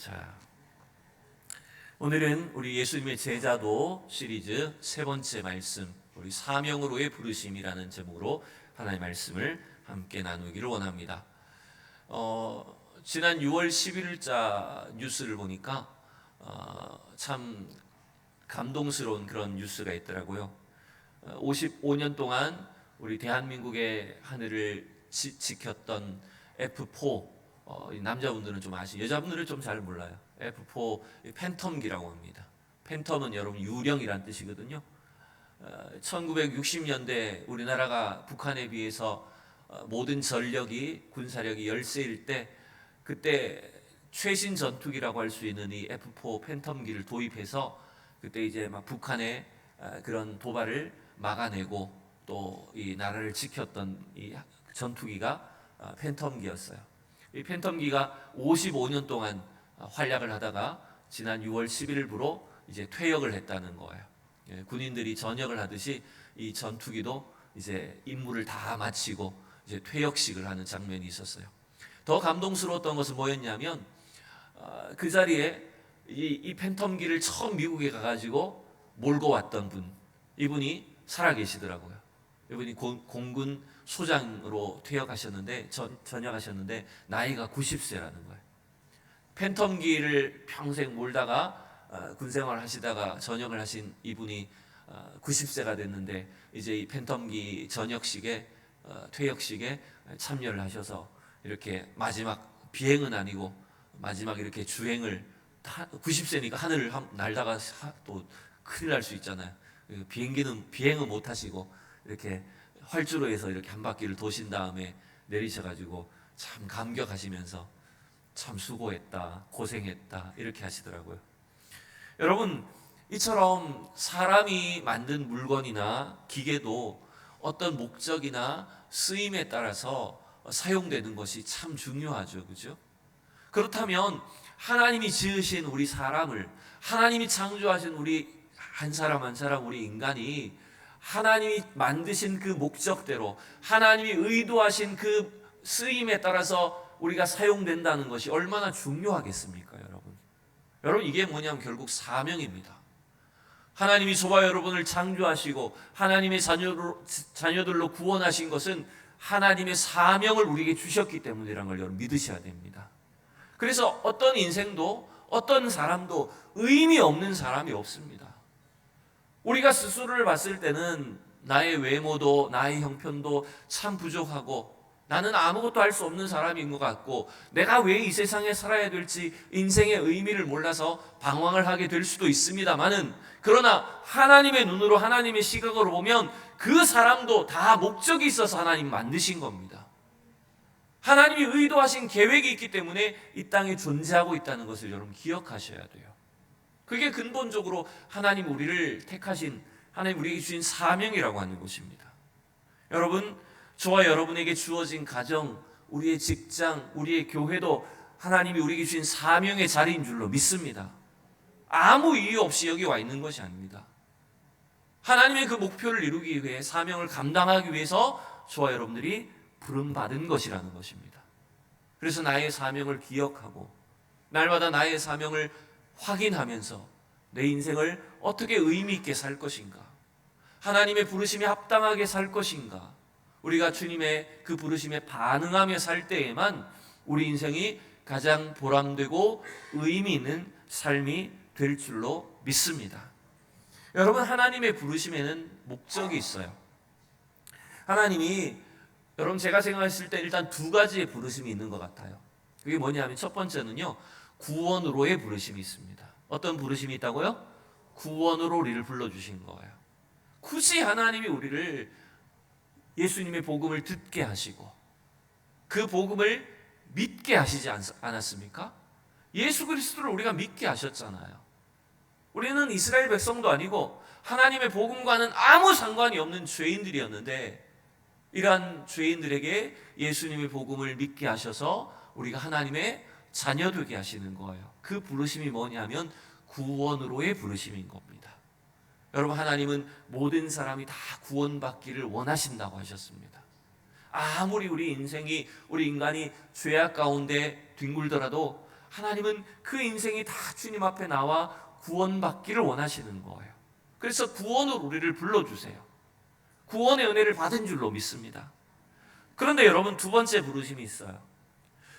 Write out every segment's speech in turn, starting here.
자, 오늘은 우리 예수님의 제자도 시리즈 세 번째 말씀, 우리 사명으로의 부르심이라는 제목으로 하나님의 말씀을 함께 나누기를 원합니다. 지난 6월 11일자 뉴스를 보니까 참 감동스러운 그런 뉴스가 있더라고요. 55년 동안 우리 대한민국의 하늘을 지켰던 F4, 남자분들은 좀 아시고 여자분들은 좀 잘 몰라요. F4 팬텀기라고 합니다. 팬텀은 여러분 유령이란 뜻이거든요. 1960년대 우리나라가 북한에 비해서 모든 전력이 군사력이 열세일 때, 그때 최신 전투기라고 할 수 있는 이 F4 팬텀기를 도입해서 그때 이제 막 북한의 그런 도발을 막아내고 또 이 나라를 지켰던 이 전투기가 팬텀기였어요. 이 팬텀기가 55년 동안 활약을 하다가 지난 6월 11일부로 이제 퇴역을 했다는 거예요. 군인들이 전역을 하듯이 이 전투기도 이제 임무를 다 마치고 이제 퇴역식을 하는 장면이 있었어요. 더 감동스러웠던 것은 뭐였냐면 그 자리에 이 팬텀기를 처음 미국에 가가지고 몰고 왔던 분, 이분이 살아계시더라고요. 이분이 공군 소장으로 퇴역하셨는데 전역하셨는데 나이가 90세라는 거예요. 팬텀기를 평생 몰다가 군생활 하시다가 전역을 하신 이분이 90세가 됐는데 이제 이 팬텀기 전역식에 퇴역식에 참여를 하셔서 이렇게 마지막 비행은 아니고 마지막 이렇게 주행을 90세니까 하늘을 날다가 또 큰일 날 수 있잖아요. 비행은 못 하시고 이렇게 활주로에서 이렇게 한 바퀴를 도신 다음에 내리셔가지고 참 감격하시면서 참 수고했다, 고생했다 이렇게 하시더라고요. 여러분, 이처럼 사람이 만든 물건이나 기계도 어떤 목적이나 쓰임에 따라서 사용되는 것이 참 중요하죠, 그죠? 그렇다면 하나님이 지으신 우리 사람을, 하나님이 창조하신 우리 한 사람 한 사람 우리 인간이 하나님이 만드신 그 목적대로 하나님이 의도하신 그 쓰임에 따라서 우리가 사용된다는 것이 얼마나 중요하겠습니까, 여러분? 여러분, 이게 뭐냐면 결국 사명입니다. 하나님이 저와 여러분을 창조하시고 하나님의 자녀들로 구원하신 것은 하나님의 사명을 우리에게 주셨기 때문이라는 걸 여러분 믿으셔야 됩니다. 그래서 어떤 인생도 어떤 사람도 의미 없는 사람이 없습니다. 우리가 스스로를 봤을 때는 나의 외모도 나의 형편도 참 부족하고 나는 아무것도 할 수 없는 사람인 것 같고 내가 왜 이 세상에 살아야 될지 인생의 의미를 몰라서 방황을 하게 될 수도 있습니다만은, 그러나 하나님의 눈으로 하나님의 시각으로 보면 그 사람도 다 목적이 있어서 하나님 만드신 겁니다. 하나님이 의도하신 계획이 있기 때문에 이 땅에 존재하고 있다는 것을 여러분 기억하셔야 돼요. 그게 근본적으로 하나님 우리를 택하신, 하나님 우리에게 주신 사명이라고 하는 것입니다. 여러분, 저와 여러분에게 주어진 가정, 우리의 직장, 우리의 교회도 하나님이 우리에게 주신 사명의 자리인 줄로 믿습니다. 아무 이유 없이 여기 와 있는 것이 아닙니다. 하나님의 그 목표를 이루기 위해, 사명을 감당하기 위해서 저와 여러분들이 부름받은 것이라는 것입니다. 그래서 나의 사명을 기억하고 날마다 나의 사명을 확인하면서 내 인생을 어떻게 의미 있게 살 것인가, 하나님의 부르심에 합당하게 살 것인가, 우리가 주님의 그 부르심에 반응하며 살 때에만 우리 인생이 가장 보람되고 의미 있는 삶이 될 줄로 믿습니다. 여러분, 하나님의 부르심에는 목적이 있어요. 하나님이, 여러분 제가 생각했을 때 일단 두 가지의 부르심이 있는 것 같아요. 그게 뭐냐면 첫 번째는요, 구원으로의 부르심이 있습니다. 어떤 부르심이 있다고요? 구원으로 우리를 불러주신 거예요. 굳이 하나님이 우리를 예수님의 복음을 듣게 하시고 그 복음을 믿게 하시지 않았습니까? 예수 그리스도를 우리가 믿게 하셨잖아요. 우리는 이스라엘 백성도 아니고 하나님의 복음과는 아무 상관이 없는 죄인들이었는데, 이러한 죄인들에게 예수님의 복음을 믿게 하셔서 우리가 하나님의 자녀 되게 하시는 거예요. 그 부르심이 뭐냐면 구원으로의 부르심인 겁니다. 여러분, 하나님은 모든 사람이 다 구원받기를 원하신다고 하셨습니다. 아무리 우리 인간이 죄악 가운데 뒹굴더라도 하나님은 그 인생이 다 주님 앞에 나와 구원받기를 원하시는 거예요. 그래서 구원으로 우리를 불러주세요. 구원의 은혜를 받은 줄로 믿습니다. 그런데 여러분, 두 번째 부르심이 있어요.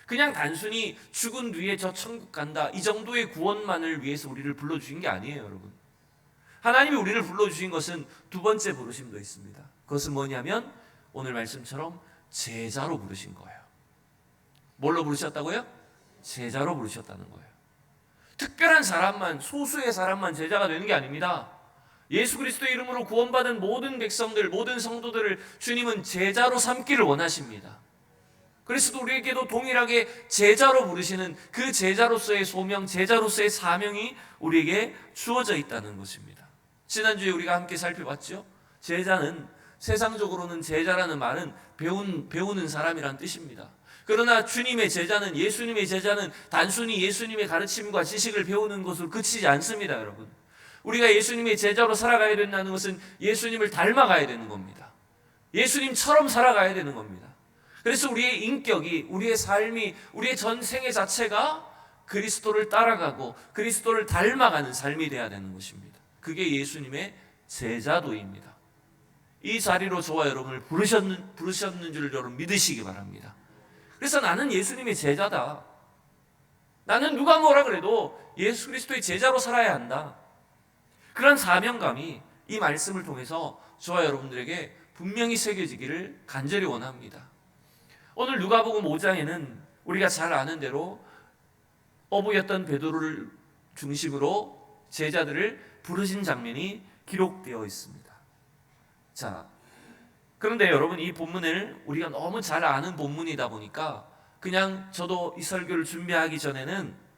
그냥 단순히 죽은 뒤에 저 천국 간다, 이 정도의 구원만을 위해서 우리를 불러주신 게 아니에요, 여러분. 하나님이 우리를 불러주신 것은 두 번째 부르심도 있습니다. 그것은 뭐냐면 오늘 말씀처럼 제자로 부르신 거예요. 뭘로 부르셨다고요? 제자로 부르셨다는 거예요. 특별한 사람만, 소수의 사람만 제자가 되는 게 아닙니다. 예수 그리스도의 이름으로 구원받은 모든 백성들, 모든 성도들을 주님은 제자로 삼기를 원하십니다. 그래서 우리에게도 동일하게 제자로 부르시는 그 제자로서의 소명, 제자로서의 사명이 우리에게 주어져 있다는 것입니다. 지난주에 우리가 함께 살펴봤죠. 제자는, 세상적으로는 제자라는 말은 배우는 사람이란 뜻입니다. 그러나 주님의 제자는, 예수님의 제자는 단순히 예수님의 가르침과 지식을 배우는 것으로 그치지 않습니다, 여러분. 우리가 예수님의 제자로 살아가야 된다는 것은 예수님을 닮아가야 되는 겁니다. 예수님처럼 살아가야 되는 겁니다. 그래서 우리의 인격이, 우리의 삶이, 우리의 전생의 자체가 그리스도를 따라가고 그리스도를 닮아가는 삶이 되어야 되는 것입니다. 그게 예수님의 제자도입니다. 이 자리로 저와 여러분을 부르셨는 줄 여러분 믿으시기 바랍니다. 그래서 나는 예수님의 제자다. 나는 누가 뭐라 그래도 예수 그리스도의 제자로 살아야 한다. 그런 사명감이 이 말씀을 통해서 저와 여러분들에게 분명히 새겨지기를 간절히 원합니다. 오늘 누가복음 5장에는 우리가 잘 아는 대로 어부였던 베드로를 중심으로 제자들을 부르신 장면이 기록되어 있습니다. 자, 그런데 여러분, 이 본문을 우리가 너무 잘 아는 본문이다 보니까 그냥 저도 이 설교를 준비하기 전에는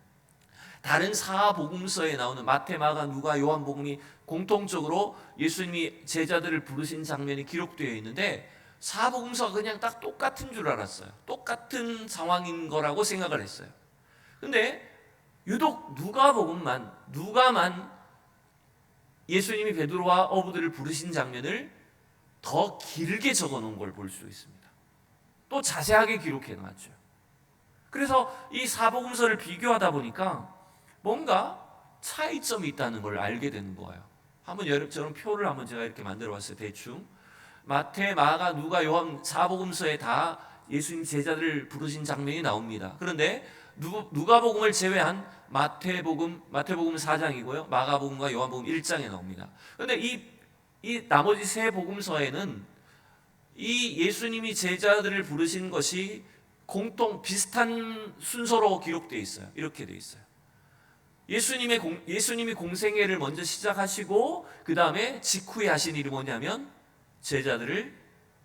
다른 사복음서에 나오는 마태, 마가, 누가, 요한복음이 공통적으로 예수님이 제자들을 부르신 장면이 기록되어 있는데 사복음서가 그냥 딱 똑같은 줄 알았어요. 똑같은 상황인 거라고 생각을 했어요. 근데 유독 누가만 예수님이 베드로와 어부들을 부르신 장면을 더 길게 적어 놓은 걸 볼 수 있습니다. 또 자세하게 기록해 놨죠. 그래서 이 사복음서를 비교하다 보니까 뭔가 차이점이 있다는 걸 알게 되는 거예요. 한번 여러분처럼 표를 한번 제가 이렇게 만들어 봤어요. 대충 마태, 마가, 누가, 요한 사복음서에 다 예수님 제자들을 부르신 장면이 나옵니다. 그런데 누가복음을 제외한 마태복음 4장이고요. 마가복음과 요한복음 1장에 나옵니다. 그런데 이 나머지 세 복음서에는 이 예수님이 제자들을 부르신 것이 비슷한 순서로 기록되어 있어요. 이렇게 되어 있어요. 예수님이 공생애를 먼저 시작하시고 그 다음에 직후에 하신 일이 뭐냐면 제자들을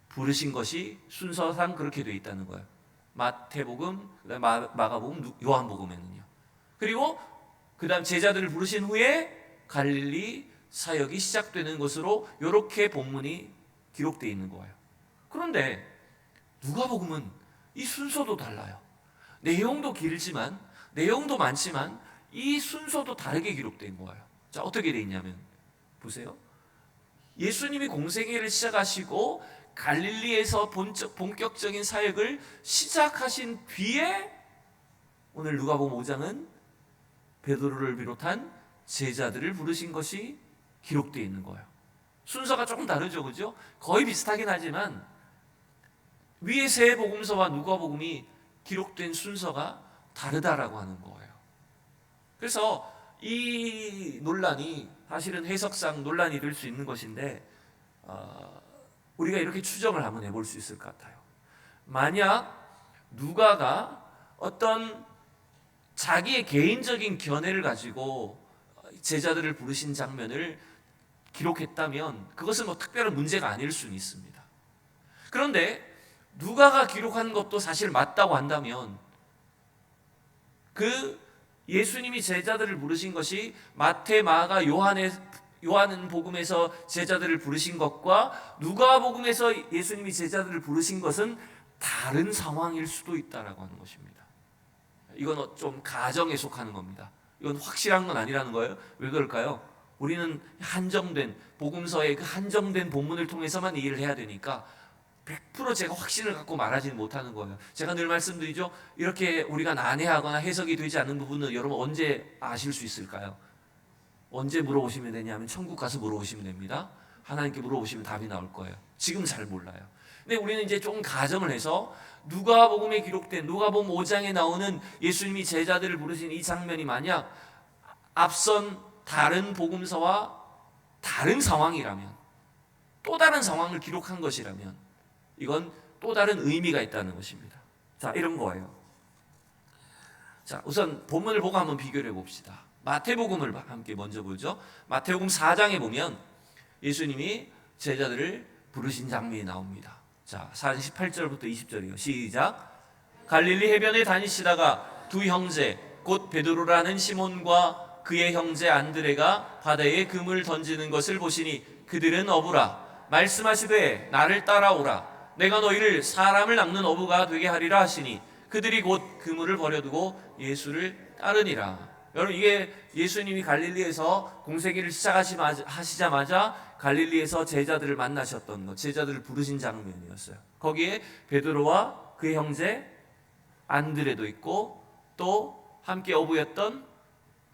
부르신 것이 순서상 그렇게 되어 있다는 거예요. 마태복음, 그다음 마가복음, 요한복음에는요. 그리고 그다음 제자들을 부르신 후에 갈릴리 사역이 시작되는 것으로 이렇게 본문이 기록되어 있는 거예요. 그런데 누가복음은 이 순서도 달라요. 내용도 길지만, 내용도 많지만 이 순서도 다르게 기록된 거예요. 자, 어떻게 되어 있냐면 보세요. 예수님이 공생애를 시작하시고 갈릴리에서 본격적인 사역을 시작하신 뒤에 오늘 누가복음 5장은 베드로를 비롯한 제자들을 부르신 것이 기록되어 있는 거예요. 순서가 조금 다르죠, 그죠? 거의 비슷하긴 하지만 위의 세 복음서와 누가복음이 기록된 순서가 다르다라고 하는 거예요. 그래서 이 논란이 사실은 해석상 논란이 될 수 있는 것인데 우리가 이렇게 추정을 한번 해볼 수 있을 것 같아요. 만약 누가가 어떤 자기의 개인적인 견해를 가지고 제자들을 부르신 장면을 기록했다면 그것은 뭐 특별한 문제가 아닐 수는 있습니다. 그런데 누가가 기록한 것도 사실 맞다고 한다면 그 예수님이 제자들을 부르신 것이 마태, 마가, 요한은 복음에서 제자들을 부르신 것과 누가복음에서 예수님이 제자들을 부르신 것은 다른 상황일 수도 있다라고 하는 것입니다. 이건 좀 가정에 속하는 겁니다. 이건 확실한 건 아니라는 거예요. 왜 그럴까요? 우리는 한정된 복음서의 그 한정된 본문을 통해서만 이해를 해야 되니까 100% 제가 확신을 갖고 말하지는 못하는 거예요. 제가 늘 말씀드리죠. 이렇게 우리가 난해하거나 해석이 되지 않는 부분은 여러분 언제 아실 수 있을까요? 언제 물어보시면 되냐면 천국 가서 물어보시면 됩니다. 하나님께 물어보시면 답이 나올 거예요. 지금 잘 몰라요. 근데 우리는 이제 조금 가정을 해서 누가복음에 기록된 누가복음 5장에 나오는 예수님이 제자들을 부르신 이 장면이 만약 앞선 다른 복음서와 다른 상황이라면, 또 다른 상황을 기록한 것이라면 이건 또 다른 의미가 있다는 것입니다. 자, 이런 거예요. 자, 우선 본문을 보고 한번 비교를 해봅시다. 마태복음을 함께 먼저 보죠. 마태복음 4장에 보면 예수님이 제자들을 부르신 장면이 나옵니다. 자, 18절부터 20절이요. 시작. 갈릴리 해변에 다니시다가 두 형제 곧 베드로라는 시몬과 그의 형제 안드레가 바다에 금을 던지는 것을 보시니 그들은 어부라. 말씀하시되 나를 따라오라. 내가 너희를 사람을 낚는 어부가 되게 하리라 하시니 그들이 곧 그물을 버려두고 예수를 따르니라. 여러분, 이게 예수님이 갈릴리에서 공생애를 시작하시자마자 갈릴리에서 제자들을 만나셨던 것, 제자들을 부르신 장면이었어요. 거기에 베드로와 그의 형제 안드레도 있고 또 함께 어부였던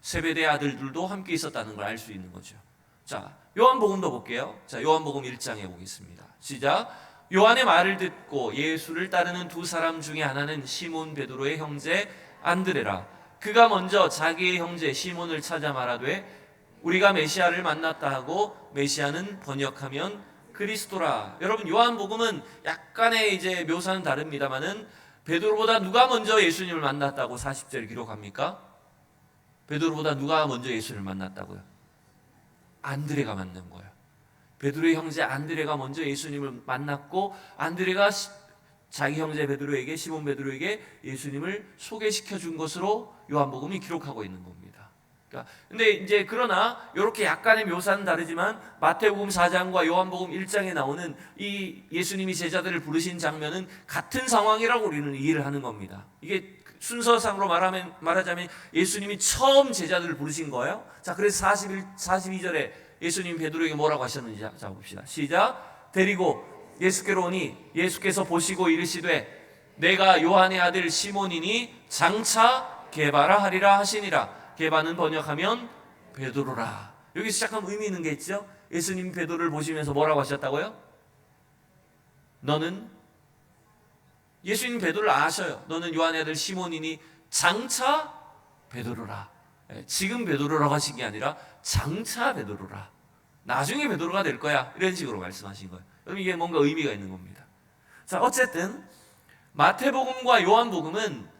세베대의 아들들도 함께 있었다는 걸 알 수 있는 거죠. 자, 요한복음도 볼게요. 자, 요한복음 1장에 보겠습니다. 시작. 요한의 말을 듣고 예수를 따르는 두 사람 중에 하나는 시몬 베드로의 형제 안드레라. 그가 먼저 자기의 형제 시몬을 찾아 말하되 우리가 메시아를 만났다 하고, 메시아는 번역하면 그리스도라. 여러분, 요한복음은 약간의 이제 묘사는 다릅니다만은 베드로보다 누가 먼저 예수님을 만났다고 40절 기록합니까? 베드로보다 누가 먼저 예수를 만났다고요? 안드레가 만난 거예요. 베드로의 형제 안드레가 먼저 예수님을 만났고, 안드레가 자기 형제 베드로에게, 시몬 베드로에게 예수님을 소개시켜 준 것으로 요한복음이 기록하고 있는 겁니다. 근데 이제 그러나 이렇게 약간의 묘사는 다르지만 마태복음 4장과 요한복음 1장에 나오는 이 예수님이 제자들을 부르신 장면은 같은 상황이라고 우리는 이해를 하는 겁니다. 이게 순서상으로 말하자면 예수님이 처음 제자들을 부르신 거예요. 자, 그래서 42절에 예수님 베드로에게 뭐라고 하셨는지 자 봅시다. 시작. 데리고 예수께로 오니 예수께서 보시고 이르시되 내가 요한의 아들 시몬이니 장차 게바라 하리라 하시니라. 게바는 번역하면 베드로라. 여기서 잠깐 의미 있는 게 있죠. 예수님 베드로를 보시면서 뭐라고 하셨다고요? 너는, 예수님 베드로를 아셔요. 너는 요한의 아들 시몬이니 장차 베드로라. 지금 베드로라고 하신 게 아니라 장차 베드로라. 나중에 베드로가 될 거야. 이런 식으로 말씀하신 거예요. 그럼 이게 뭔가 의미가 있는 겁니다. 자, 어쨌든 마태복음과 요한복음은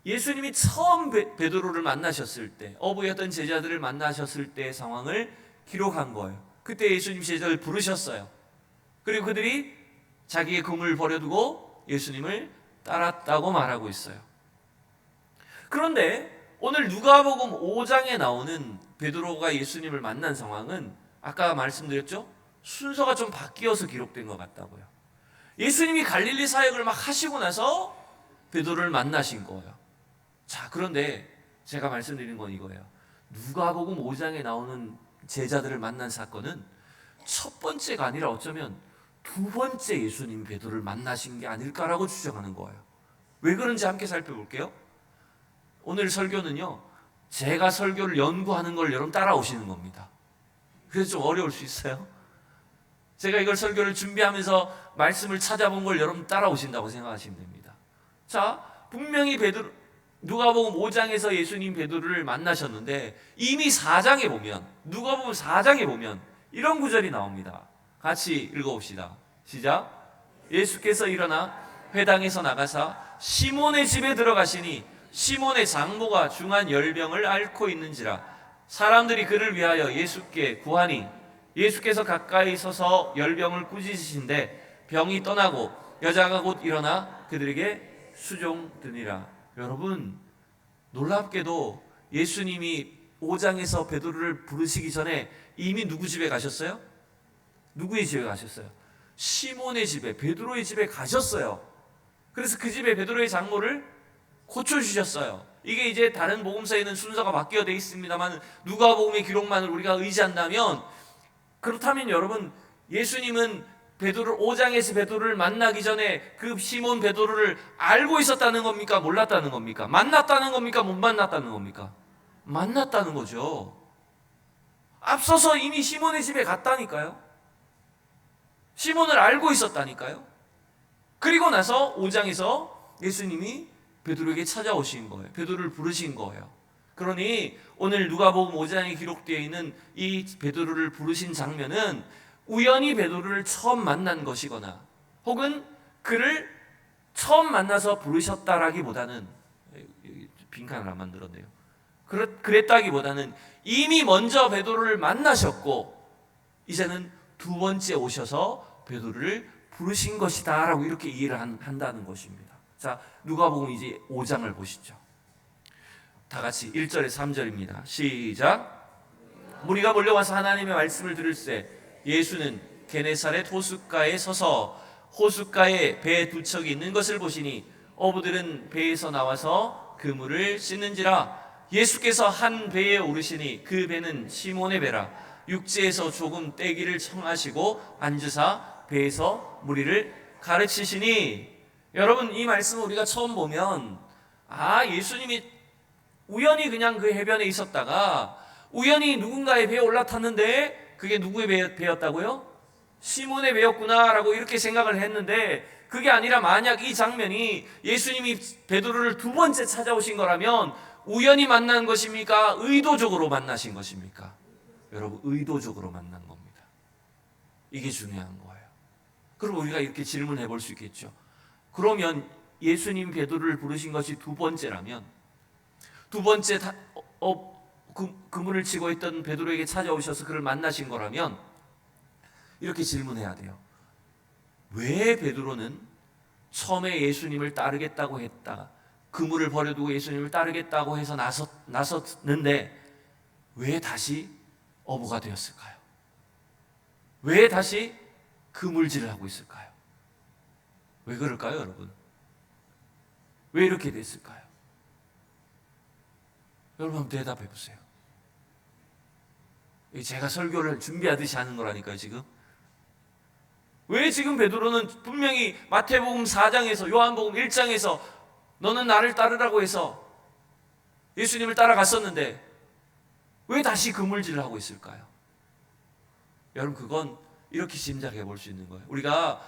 예수님이 처음 베드로를 만나셨을 때, 어부였던 제자들을 만나셨을 때의 상황을 기록한 거예요. 그때 예수님 제자를 부르셨어요. 그리고 그들이 자기의 금을 버려두고 예수님을 따랐다고 말하고 있어요. 그런데 오늘 누가복음 5장에 나오는 베드로가 예수님을 만난 상황은 아까 말씀드렸죠? 순서가 좀 바뀌어서 기록된 것 같다고요. 예수님이 갈릴리 사역을 막 하시고 나서 베드로를 만나신 거예요. 자, 그런데 제가 말씀드리는 건 이거예요. 누가복음 5장에 나오는 제자들을 만난 사건은 첫 번째가 아니라 어쩌면 두 번째 예수님 베드로를 만나신 게 아닐까라고 추정하는 거예요. 왜 그런지 함께 살펴볼게요. 오늘 설교는요, 제가 설교를 연구하는 걸 여러분 따라오시는 겁니다. 그래서 좀 어려울 수 있어요. 제가 이걸 설교를 준비하면서 말씀을 찾아본 걸 여러분 따라오신다고 생각하시면 됩니다. 자, 분명히 누가복음 5장에서 예수님 베드로를 만나셨는데 이미 4장에 보면, 누가복음 4장에 보면 이런 구절이 나옵니다. 같이 읽어봅시다. 시작. 예수께서 일어나 회당에서 나가사 시몬의 집에 들어가시니 시몬의 장모가 중한 열병을 앓고 있는지라. 사람들이 그를 위하여 예수께 구하니 예수께서 가까이 서서 열병을 꾸짖으신데 병이 떠나고 여자가 곧 일어나 그들에게 수종드니라. 여러분, 놀랍게도 예수님이 5장에서 베드로를 부르시기 전에 이미 누구 집에 가셨어요? 누구의 집에 가셨어요? 시몬의 집에, 베드로의 집에 가셨어요. 그래서 그 집에 베드로의 장모를 고쳐주셨어요. 이게 이제 다른 복음서에는 순서가 바뀌어 되어 있습니다만 누가복음의 기록만을 우리가 의지한다면, 그렇다면 여러분, 예수님은 베드로 5장에서 베드로를 만나기 전에 그 시몬 베드로를 알고 있었다는 겁니까? 몰랐다는 겁니까? 만났다는 겁니까? 못 만났다는 겁니까? 만났다는 거죠. 앞서서 이미 시몬의 집에 갔다니까요. 시몬을 알고 있었다니까요. 그리고 나서 5장에서 예수님이 베드로에게 찾아오신 거예요. 베드로를 부르신 거예요. 그러니 오늘 누가복음 5장에 기록되어 있는 이 베드로를 부르신 장면은 우연히 베드로를 처음 만난 것이거나 혹은 그를 처음 만나서 부르셨다라기보다는, 빈칸을 안 만들었네요. 그랬다기보다는 이미 먼저 베드로를 만나셨고 이제는 두 번째 오셔서 베드로를 부르신 것이다라고 이렇게 이해를 한다는 것입니다. 자, 누가복음 이제 5장을 보시죠. 다 같이 1절에 3절입니다. 시작. 무리가 몰려와서 하나님의 말씀을 들을새 예수는 게네사렛 호숫가에 서서 호숫가에 배 두 척이 있는 것을 보시니 어부들은 배에서 나와서 그물을 씻는지라. 예수께서 한 배에 오르시니 그 배는 시몬의 배라. 육지에서 조금 떼기를 청하시고 앉으사 배에서 무리를 가르치시니. 여러분, 이 말씀을 우리가 처음 보면 예수님이 우연히 그냥 그 해변에 있었다가 우연히 누군가의 배에 올라탔는데 그게 누구의 배였다고요? 시몬의 배였구나라고 이렇게 생각을 했는데, 그게 아니라 만약 이 장면이 예수님이 베드로를 두 번째 찾아오신 거라면 우연히 만난 것입니까? 의도적으로 만나신 것입니까? 여러분, 의도적으로 만난 겁니다. 이게 중요한 거예요. 그럼 우리가 이렇게 질문해 볼 수 있겠죠. 그러면 예수님 베드로를 부르신 것이 두 번째라면, 두 번째 그물을 치고 있던 베드로에게 찾아오셔서 그를 만나신 거라면 이렇게 질문해야 돼요. 왜 베드로는 처음에 예수님을 따르겠다고 했다, 그물을 버려두고 예수님을 따르겠다고 해서 나섰는데 왜 다시 어부가 되었을까요? 왜 다시 그물질을 하고 있을까요? 왜 그럴까요, 여러분? 왜 이렇게 됐을까요? 여러분, 한번 대답해 보세요. 제가 설교를 준비하듯이 하는 거라니까요, 지금. 왜 지금 베드로는 분명히 마태복음 4장에서 요한복음 1장에서 너는 나를 따르라고 해서 예수님을 따라갔었는데 왜 다시 그물질을 하고 있을까요? 여러분, 그건 이렇게 짐작해 볼 수 있는 거예요. 우리가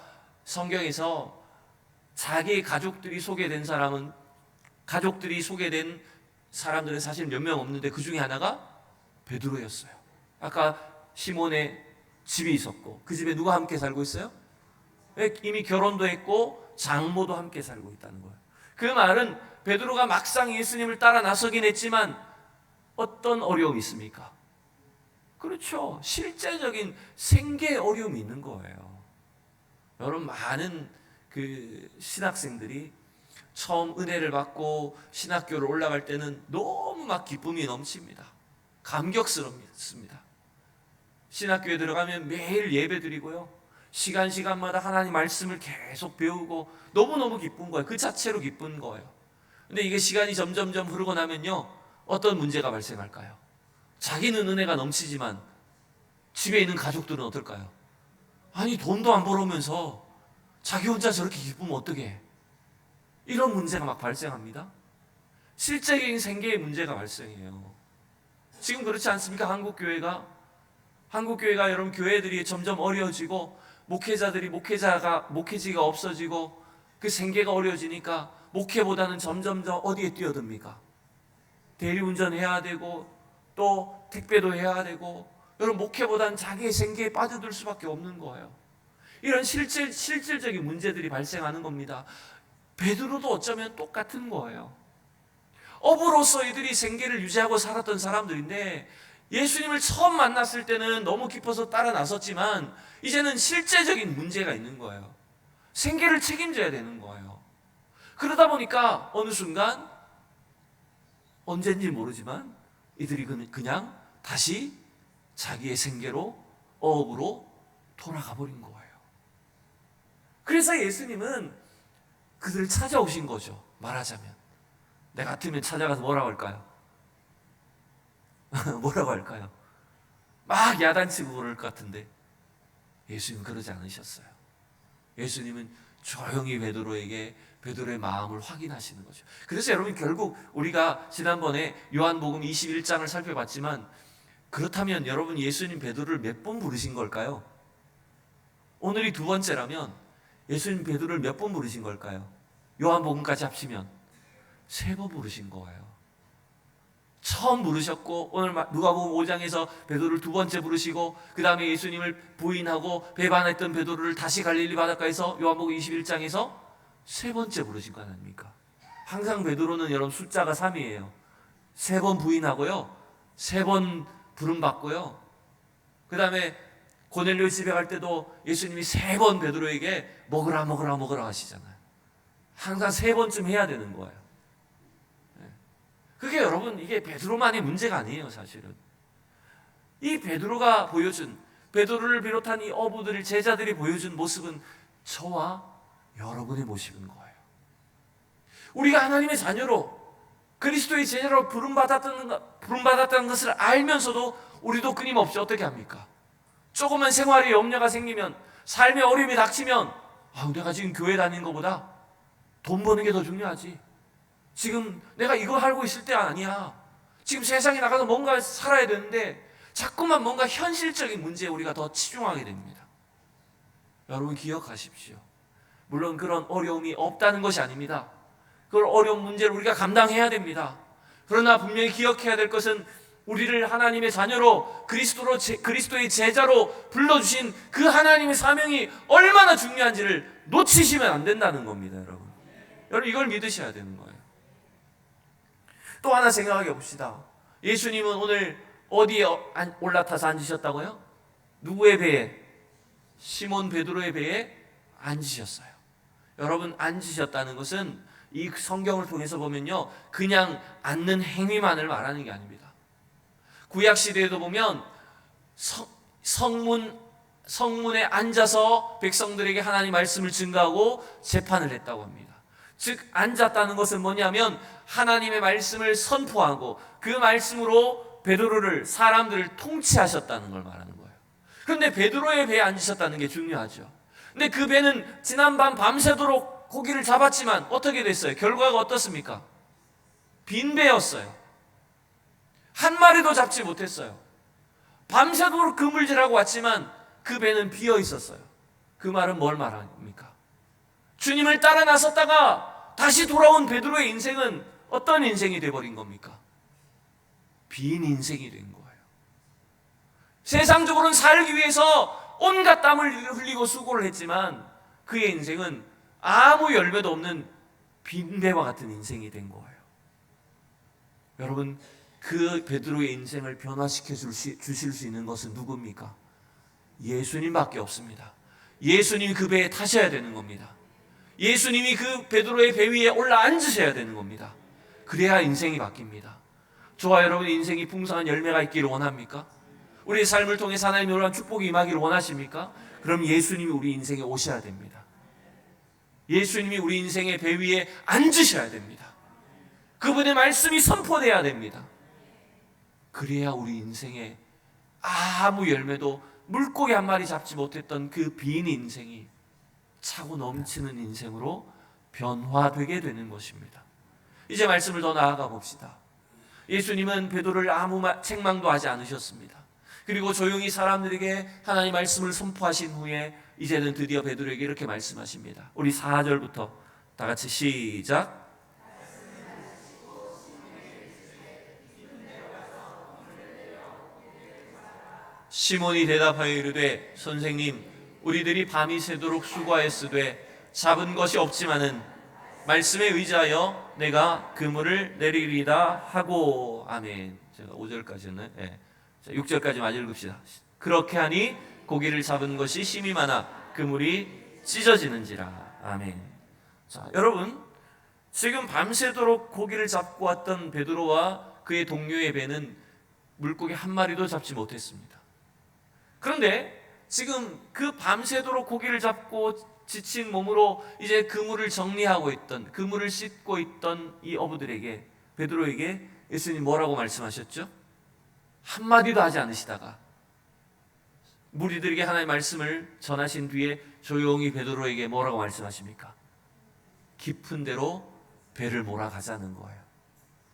성경에서 자기 가족들이 소개된 사람들은 사실 몇 명 없는데 그 중에 하나가 베드로였어요. 아까 시몬의 집이 있었고 그 집에 누가 함께 살고 있어요? 이미 결혼도 했고 장모도 함께 살고 있다는 거예요. 그 말은 베드로가 막상 예수님을 따라 나서긴 했지만 어떤 어려움이 있습니까? 그렇죠. 실제적인 생계 어려움이 있는 거예요. 여러분, 많은 그 신학생들이 처음 은혜를 받고 신학교를 올라갈 때는 너무 막 기쁨이 넘칩니다. 감격스럽습니다. 신학교에 들어가면 매일 예배 드리고요, 시간마다 하나님 말씀을 계속 배우고 너무너무 기쁜 거예요. 그 자체로 기쁜 거예요. 근데 이게 시간이 점점점 흐르고 나면요, 어떤 문제가 발생할까요? 자기는 은혜가 넘치지만 집에 있는 가족들은 어떨까요? 아니, 돈도 안 벌어오면서 자기 혼자 저렇게 기쁘면 어떡해? 이런 문제가 막 발생합니다. 실제적인 생계의 문제가 발생해요. 지금 그렇지 않습니까? 한국교회가 여러분, 교회들이 점점 어려워지고 목회지가 없어지고 그 생계가 어려워지니까 목회보다는 점점 더 어디에 뛰어듭니까? 대리운전 해야 되고 또 택배도 해야 되고, 여러분, 목회보다는 자기의 생계에 빠져들 수밖에 없는 거예요. 이런 실질적인 문제들이 발생하는 겁니다. 베드로도 어쩌면 똑같은 거예요. 어부로서 이들이 생계를 유지하고 살았던 사람들인데 예수님을 처음 만났을 때는 너무 기뻐서 따라 나섰지만 이제는 실제적인 문제가 있는 거예요. 생계를 책임져야 되는 거예요. 그러다 보니까 어느 순간, 언젠지 모르지만 이들이 그냥 다시 자기의 생계로, 어업으로 돌아가 버린 거예요. 그래서 예수님은 그들을 찾아오신 거죠. 말하자면 내 같으면 찾아가서 뭐라고 할까요? 뭐라고 할까요? 막 야단치고 그럴 것 같은데 예수님은 그러지 않으셨어요. 예수님은 조용히 베드로의 마음을 확인하시는 거죠. 그래서 여러분, 결국 우리가 지난번에 요한복음 21장을 살펴봤지만, 그렇다면 여러분, 예수님 베드로를 몇 번 부르신 걸까요? 오늘이 두 번째라면 예수님 베드로를 몇 번 부르신 걸까요? 요한복음까지 합치면 3번 부르신 거예요. 처음 부르셨고, 오늘 누가복음 5장에서 베드로를 두 번째 부르시고, 그 다음에 예수님을 부인하고 배반했던 베드로를 다시 갈릴리 바닷가에서 요한복음 21장에서 3번째 부르신 거 아닙니까? 항상 베드로는 여러분 숫자가 3이에요. 3번 부인하고요, 3번 부름받고요, 그 다음에 고넬료 집에 갈 때도 예수님이 3번 베드로에게 먹으라 하시잖아요. 항상 3번쯤 해야 되는 거예요. 그게 여러분, 이게 베드로만의 문제가 아니에요. 사실은 이 베드로가 보여준, 베드로를 비롯한 이 어부들, 제자들이 보여준 모습은 저와 여러분의 모습인 거예요. 우리가 하나님의 자녀로, 그리스도의 제자로 부름받았다는 것을 알면서도 우리도 끊임없이 어떻게 합니까? 조그만 생활에 염려가 생기면, 삶의 어려움이 닥치면, 내가 지금 교회 다니는 것보다 돈 버는 게 더 중요하지, 지금 내가 이거 하고 있을 때 아니야, 지금 세상에 나가서 뭔가 살아야 되는데, 자꾸만 뭔가 현실적인 문제에 우리가 더 치중하게 됩니다. 여러분 기억하십시오. 물론 그런 어려움이 없다는 것이 아닙니다. 그런 어려운 문제를 우리가 감당해야 됩니다. 그러나 분명히 기억해야 될 것은, 우리를 하나님의 자녀로, 그리스도의 제자로 불러주신 그 하나님의 사명이 얼마나 중요한지를 놓치시면 안 된다는 겁니다. 여러분 이걸 믿으셔야 되는 거예요. 또 하나 생각해 봅시다. 예수님은 오늘 어디에 올라타서 앉으셨다고요? 누구의 배에? 시몬 베드로의 배에 앉으셨어요. 여러분, 앉으셨다는 것은 이 성경을 통해서 보면요, 그냥 앉는 행위만을 말하는 게 아닙니다. 구약 시대에도 보면 성문에 앉아서 백성들에게 하나님 말씀을 증거하고 재판을 했다고 합니다. 즉, 앉았다는 것은 뭐냐면 하나님의 말씀을 선포하고 그 말씀으로 사람들을 통치하셨다는 걸 말하는 거예요. 그런데 베드로의 배에 앉으셨다는 게 중요하죠. 근데 그 배는 지난밤 밤새도록 고기를 잡았지만 어떻게 됐어요? 결과가 어떻습니까? 빈 배였어요. 한 마리도 잡지 못했어요. 밤새도록 그물질하고 왔지만 그 배는 비어 있었어요. 그 말은 뭘 말합니까? 주님을 따라 나섰다가 다시 돌아온 베드로의 인생은 어떤 인생이 되어버린 겁니까? 빈 인생이 된 거예요. 세상적으로는 살기 위해서 온갖 땀을 흘리고 수고를 했지만 그의 인생은 아무 열매도 없는 빈배와 같은 인생이 된 거예요. 여러분, 그 베드로의 인생을 변화시켜 주실 수 있는 것은 누굽니까? 예수님밖에 없습니다. 예수님이 그 배에 타셔야 되는 겁니다. 예수님이 그 베드로의 배 위에 올라 앉으셔야 되는 겁니다. 그래야 인생이 바뀝니다. 저와 여러분의 인생이 풍성한 열매가 있기를 원합니까? 우리의 삶을 통해 하나님의 놀라운 축복이 임하기를 원하십니까? 그럼 예수님이 우리 인생에 오셔야 됩니다. 예수님이 우리 인생의 배 위에 앉으셔야 됩니다. 그분의 말씀이 선포돼야 됩니다. 그래야 우리 인생에 아무 열매도, 물고기 한 마리 잡지 못했던 그 빈 인생이 차고 넘치는 인생으로 변화되게 되는 것입니다. 이제 말씀을 더 나아가 봅시다. 예수님은 베드로를 아무 책망도 하지 않으셨습니다. 그리고 조용히 사람들에게 하나님 말씀을 선포하신 후에 이제는 드디어 베드로에게 이렇게 말씀하십니다. 우리 4절부터 다 같이 시작. 시몬이 대답하여 이르되, 선생님, 우리들이 밤이 새도록 수고하였으되 잡은 것이 없지만은 말씀에 의지하여 내가 그물을 내리리다 하고. 아멘. 제가 5절까지는, 네. 6절까지 마저 읽읍시다. 그렇게 하니 고기를 잡은 것이 심이 많아 그물이 찢어지는지라. 아멘. 자, 여러분, 지금 밤새도록 고기를 잡고 왔던 베드로와 그의 동료의 배는 물고기 한 마리도 잡지 못했습니다. 그런데 지금 그 밤새도록 고기를 잡고 지친 몸으로 이제 그물을 정리하고 있던, 그물을 씻고 있던 이 어부들에게, 베드로에게 예수님 뭐라고 말씀하셨죠? 한마디도 하지 않으시다가 무리들에게 하나님의 말씀을 전하신 뒤에 조용히 베드로에게 뭐라고 말씀하십니까? 깊은 데로 배를 몰아가자는 거예요.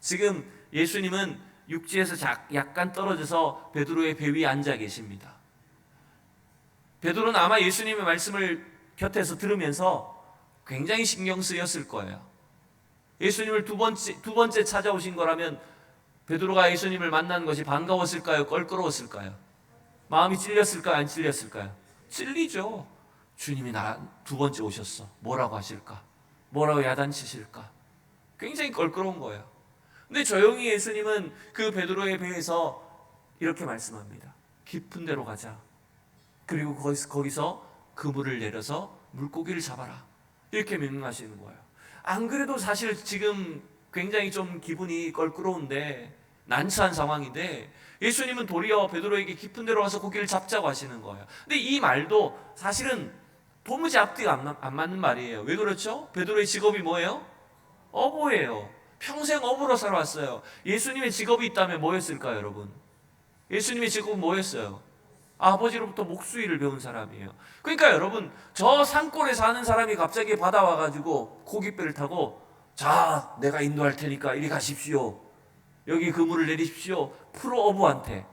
지금 예수님은 육지에서 약간 떨어져서 베드로의 배 위에 앉아 계십니다. 베드로는 아마 예수님의 말씀을 곁에서 들으면서 굉장히 신경 쓰였을 거예요. 예수님을 두 번째 찾아오신 거라면 베드로가 예수님을 만난 것이 반가웠을까요? 껄끄러웠을까요? 마음이 찔렸을까요? 안 찔렸을까요? 찔리죠. 주님이 나 두 번째 오셨어. 뭐라고 하실까? 뭐라고 야단치실까? 굉장히 껄끄러운 거예요. 근데 조용히 예수님은 그 베드로의 배에서 이렇게 말씀합니다. 깊은 데로 가자. 그리고 거기서 그물을 내려서 물고기를 잡아라. 이렇게 명령하시는 거예요. 안 그래도 사실 지금 굉장히 좀 기분이 껄끄러운데 난처한 상황인데 예수님은 도리어 베드로에게 깊은 데로 가서 고기를 잡자고 하시는 거예요. 근데 이 말도 사실은 도무지 앞뒤가 안 맞는 말이에요. 왜 그렇죠? 베드로의 직업이 뭐예요? 어부예요. 평생 어부로 살아왔어요. 예수님의 직업이 있다면 뭐였을까요, 여러분? 예수님의 직업은 뭐였어요? 아버지로부터 목수일을 배운 사람이에요. 그러니까 여러분, 저 산골에 사는 사람이 갑자기 바다 와가지고 고깃배를 타고 자, 내가 인도할 테니까 이리 가십시오. 여기 그물을 내리십시오. 프로 어부한테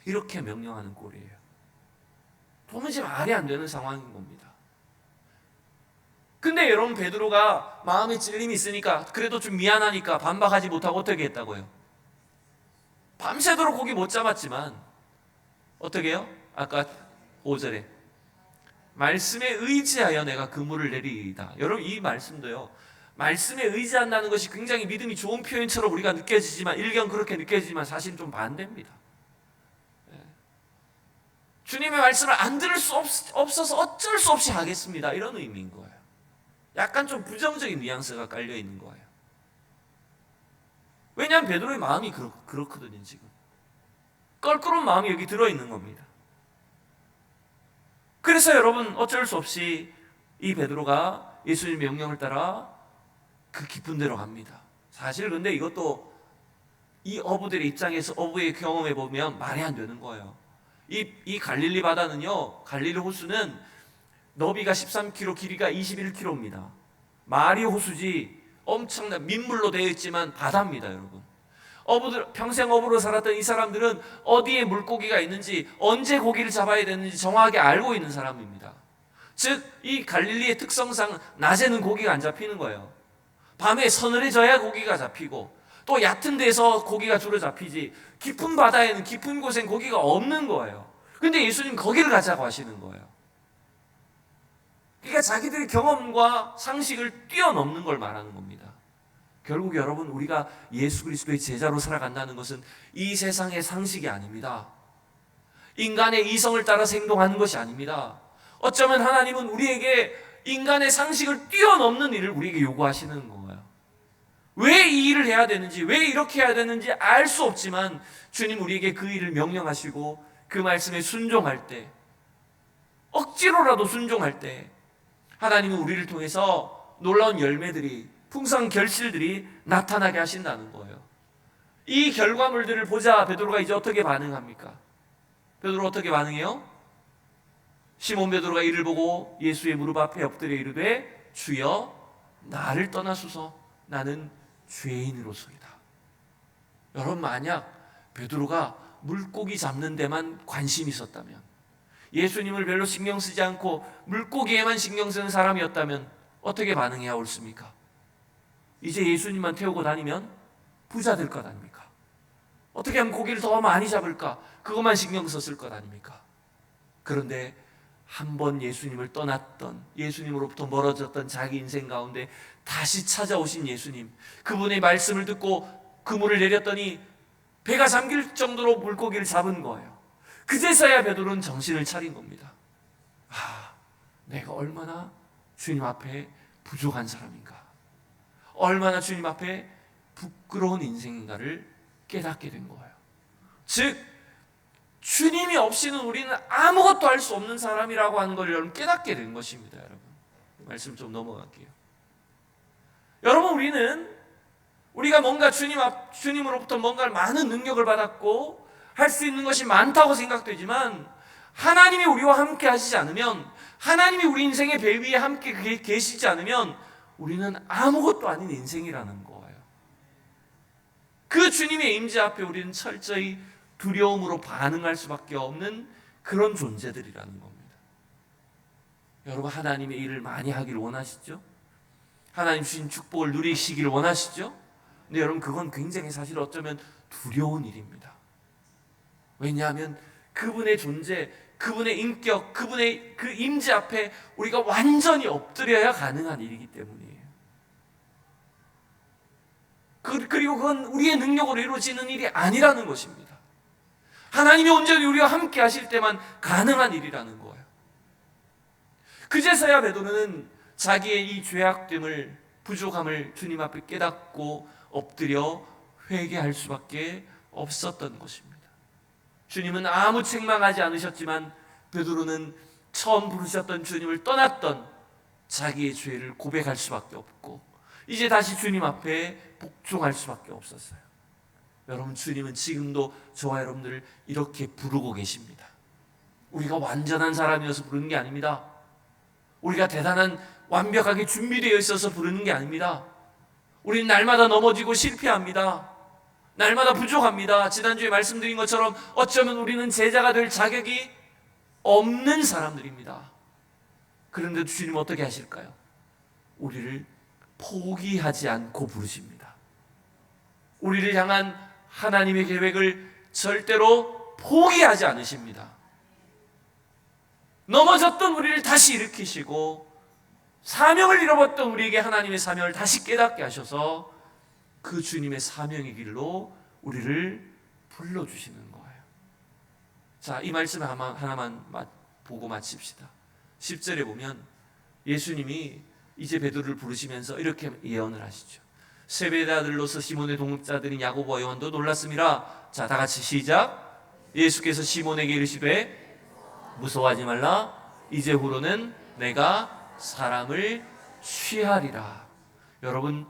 이렇게 명령하는 꼴이에요. 도무지 말이 안 되는 상황인 겁니다. 근데 여러분, 베드로가 마음에 찔림이 있으니까 그래도 좀 미안하니까 반박하지 못하고 어떻게 했다고요? 밤새도록 고기 못 잡았지만 어떻게 해요? 아까 5절에 말씀에 의지하여 내가 그물을 내리이다. 여러분, 이 말씀도요, 말씀에 의지한다는 것이 굉장히 믿음이 좋은 표현처럼 우리가 느껴지지만, 일견 그렇게 느껴지지만 사실은 좀 반대입니다. 주님의 말씀을 안 들을 수 없어서 어쩔 수 없이 하겠습니다, 이런 의미인 거예요. 약간 좀 부정적인 뉘앙스가 깔려 있는 거예요. 왜냐하면 베드로의 마음이 그렇거든요. 지금 껄끄러운 마음이 여기 들어있는 겁니다. 그래서 여러분, 어쩔 수 없이 이 베드로가 예수님 명령을 따라 그 깊은 데로 갑니다. 사실 근데 이것도 이 어부들의 입장에서 어부의 경험해 보면 말이 안 되는 거예요. 이 갈릴리 바다는요, 갈릴리 호수는 너비가 13km, 길이가 21km입니다. 말이 호수지 엄청난 민물로 되어 있지만 바다입니다, 여러분. 어부들, 평생 어부로 살았던 이 사람들은 어디에 물고기가 있는지, 언제 고기를 잡아야 되는지 정확하게 알고 있는 사람입니다. 즉, 이 갈릴리의 특성상 낮에는 고기가 안 잡히는 거예요. 밤에 서늘해져야 고기가 잡히고, 또 얕은 데서 고기가 주로 잡히지, 깊은 바다에는, 깊은 곳엔 고기가 없는 거예요. 근데 예수님 거기를 가자고 하시는 거예요. 그러니까 자기들의 경험과 상식을 뛰어넘는 걸 말하는 겁니다. 결국 여러분, 우리가 예수 그리스도의 제자로 살아간다는 것은 이 세상의 상식이 아닙니다. 인간의 이성을 따라서 행동하는 것이 아닙니다. 어쩌면 하나님은 우리에게 인간의 상식을 뛰어넘는 일을 우리에게 요구하시는 거예요. 왜 이 일을 해야 되는지, 왜 이렇게 해야 되는지 알 수 없지만 주님 우리에게 그 일을 명령하시고 그 말씀에 순종할 때, 억지로라도 순종할 때 하나님은 우리를 통해서 놀라운 열매들이, 풍성한 결실들이 나타나게 하신다는 거예요. 이 결과물들을 보자 베드로가 이제 어떻게 반응합니까? 베드로 어떻게 반응해요? 시몬 베드로가 이를 보고 예수의 무릎 앞에 엎드려 이르되 주여 나를 떠나소서 나는 죄인으로소이다. 여러분, 만약 베드로가 물고기 잡는 데만 관심이 있었다면, 예수님을 별로 신경 쓰지 않고 물고기에만 신경 쓰는 사람이었다면 어떻게 반응해야 옳습니까? 이제 예수님만 태우고 다니면 부자 될 것 아닙니까? 어떻게 하면 고기를 더 많이 잡을까? 그것만 신경 썼을 것 아닙니까? 그런데 한 번 예수님을 떠났던, 예수님으로부터 멀어졌던 자기 인생 가운데 다시 찾아오신 예수님, 그분의 말씀을 듣고 그물을 내렸더니 배가 잠길 정도로 물고기를 잡은 거예요. 그제서야 베드로는 정신을 차린 겁니다. 내가 얼마나 주님 앞에 부족한 사람인가, 얼마나 주님 앞에 부끄러운 인생인가를 깨닫게 된 거예요. 즉, 주님이 없이는 우리는 아무것도 할 수 없는 사람이라고 하는 걸 여러분 깨닫게 된 것입니다. 여러분, 말씀 좀 넘어갈게요. 여러분, 우리가 뭔가 주님으로부터 뭔가 많은 능력을 받았고 할 수 있는 것이 많다고 생각되지만, 하나님이 우리와 함께 하시지 않으면, 하나님이 우리 인생의 배 위에 함께 계시지 않으면 우리는 아무것도 아닌 인생이라는 거예요. 그 주님의 임재 앞에 우리는 철저히 두려움으로 반응할 수밖에 없는 그런 존재들이라는 겁니다. 여러분, 하나님의 일을 많이 하기를 원하시죠? 하나님 주신 축복을 누리시기를 원하시죠? 근데 여러분, 그건 굉장히 사실 어쩌면 두려운 일입니다. 왜냐하면 그분의 존재, 그분의 인격, 그분의 그 임재 앞에 우리가 완전히 엎드려야 가능한 일이기 때문이에요. 그리고 그건 우리의 능력으로 이루어지는 일이 아니라는 것입니다. 하나님이 온전히 우리와 함께 하실 때만 가능한 일이라는 거예요. 그제서야 베드로는 자기의 이 죄악됨을, 부족함을 주님 앞에 깨닫고 엎드려 회개할 수밖에 없었던 것입니다. 주님은 아무 책망하지 않으셨지만 베드로는 처음 부르셨던 주님을 떠났던 자기의 죄를 고백할 수밖에 없고 이제 다시 주님 앞에 복종할 수밖에 없었어요. 여러분, 주님은 지금도 저와 여러분들을 이렇게 부르고 계십니다. 우리가 완전한 사람이어서 부르는 게 아닙니다. 우리가 대단한 완벽하게 준비되어 있어서 부르는 게 아닙니다. 우리는 날마다 넘어지고 실패합니다. 날마다 부족합니다. 지난주에 말씀드린 것처럼 어쩌면 우리는 제자가 될 자격이 없는 사람들입니다. 그런데도 주님은 어떻게 하실까요? 우리를 포기하지 않고 부르십니다. 우리를 향한 하나님의 계획을 절대로 포기하지 않으십니다. 넘어졌던 우리를 다시 일으키시고 사명을 잃어버렸던 우리에게 하나님의 사명을 다시 깨닫게 하셔서 그 주님의 사명의 길로 우리를 불러주시는 거예요. 자, 이 말씀 하나만 보고 마칩시다. 10절에 보면 예수님이 이제 베드로를 부르시면서 이렇게 예언을 하시죠. 세베대 아들로서 시몬의 동업자들인 야고보와 요한도 놀랐음이라. 자, 다 같이 시작. 예수께서 시몬에게 이르시되 무서워하지 말라. 이제후로는 내가 사람을 취하리라. 여러분,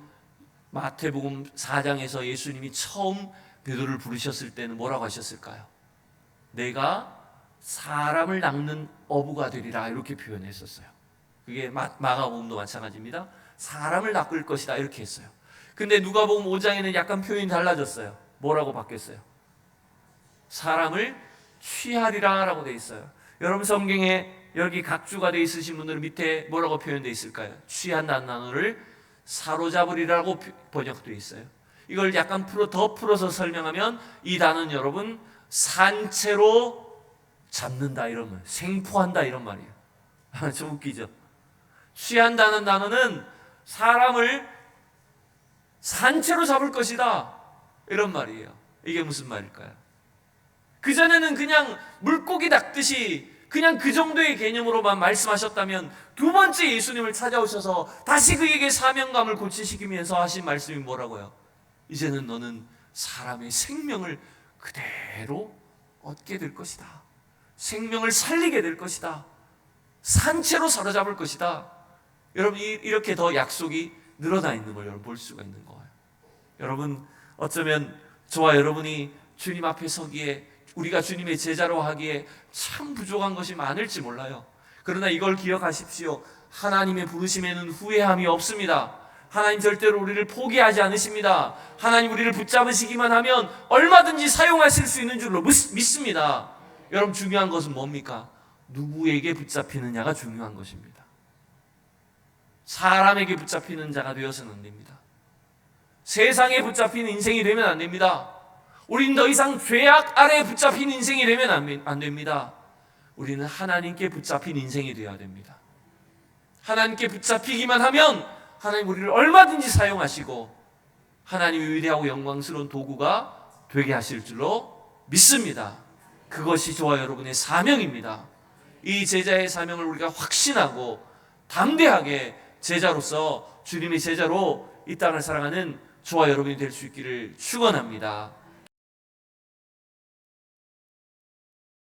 마태복음 4장에서 예수님이 처음 베드로를 부르셨을 때는 뭐라고 하셨을까요? 내가 사람을 낚는 어부가 되리라, 이렇게 표현했었어요. 그게 마가복음도 마찬가지입니다. 사람을 낚을 것이다, 이렇게 했어요. 근데 누가복음 5장에는 약간 표현이 달라졌어요. 뭐라고 바뀌었어요? 사람을 취하리라 라고 되어 있어요. 여러분, 성경에 여기 각주가 되어 있으신 분들은 밑에 뭐라고 표현되어 있을까요? 취한다는 단어를 사로잡으리라고 번역되어 있어요. 이걸 약간 더 풀어서 설명하면 이 단어는 여러분 산채로 잡는다 이런 말, 생포한다 이런 말이에요. 좀 웃기죠? 취한다는 단어는 사람을 산채로 잡을 것이다 이런 말이에요. 이게 무슨 말일까요? 그전에는 그냥 물고기 낚듯이 그냥 그 정도의 개념으로만 말씀하셨다면 두 번째 예수님을 찾아오셔서 다시 그에게 사명감을 고치시키면서 하신 말씀이 뭐라고요? 이제는 너는 사람의 생명을 그대로 얻게 될 것이다. 생명을 살리게 될 것이다. 산채로 사로잡을 것이다. 여러분, 이렇게 더 약속이 늘어나 있는 걸 여러분 볼 수가 있는 거예요. 여러분, 어쩌면 저와 여러분이 주님 앞에 서기에, 우리가 주님의 제자로 하기에 참 부족한 것이 많을지 몰라요. 그러나 이걸 기억하십시오. 하나님의 부르심에는 후회함이 없습니다. 하나님 절대로 우리를 포기하지 않으십니다. 하나님 우리를 붙잡으시기만 하면 얼마든지 사용하실 수 있는 줄로 믿습니다. 여러분, 중요한 것은 뭡니까? 누구에게 붙잡히느냐가 중요한 것입니다. 사람에게 붙잡히는 자가 되어서는 안 됩니다. 세상에 붙잡히는 인생이 되면 안 됩니다. 우린 더 이상 죄악 아래에 붙잡힌 인생이 되면 안 됩니다. 우리는 하나님께 붙잡힌 인생이 되어야 됩니다. 하나님께 붙잡히기만 하면 하나님 우리를 얼마든지 사용하시고 하나님의 위대하고 영광스러운 도구가 되게 하실 줄로 믿습니다. 그것이 저와 여러분의 사명입니다. 이 제자의 사명을 우리가 확신하고 담대하게 제자로서, 주님의 제자로 이 땅을 살아가는 저와 여러분이 될 수 있기를 축원합니다.